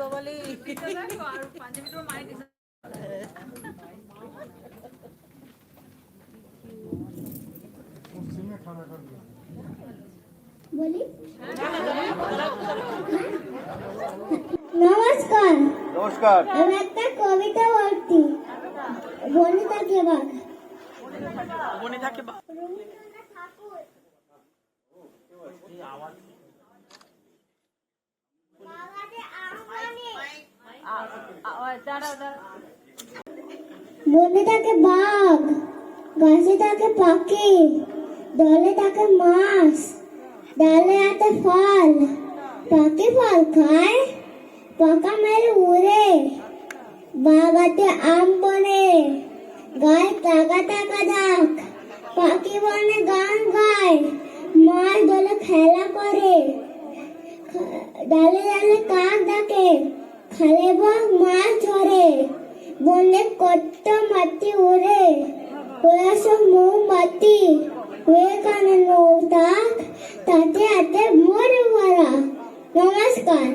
বাবালি আর পাঞ্জাবিটার mind বলি নমস্কার। নমস্কার। আমি একটা কবিতা বলছি, বনিতা কে বাঘ। রবীন্দ্রনাথ ঠাকুর। বাগানে আম বনে থাকে বাঘ, গাছে থাকে পাখি, দলে থাকে মাছ, ডালে আছে ফল। পাখি ফল খায়, পাকা মেলে উড়ে, বাগাতে আম বনে, গায়ে টাকা টাকা দাগ। পাখি বনে গান গায়, মাছ দলে খেলা করে, ডালে ডালে কাক ডাকে, খালে বাঘ মাছ ধরে। বনে কত মাটি উড়ে, ওরা সব মৌমাটি, হয়ে কানে নৌতাক, তাতে হাতে মরে ভরা। নমস্কার।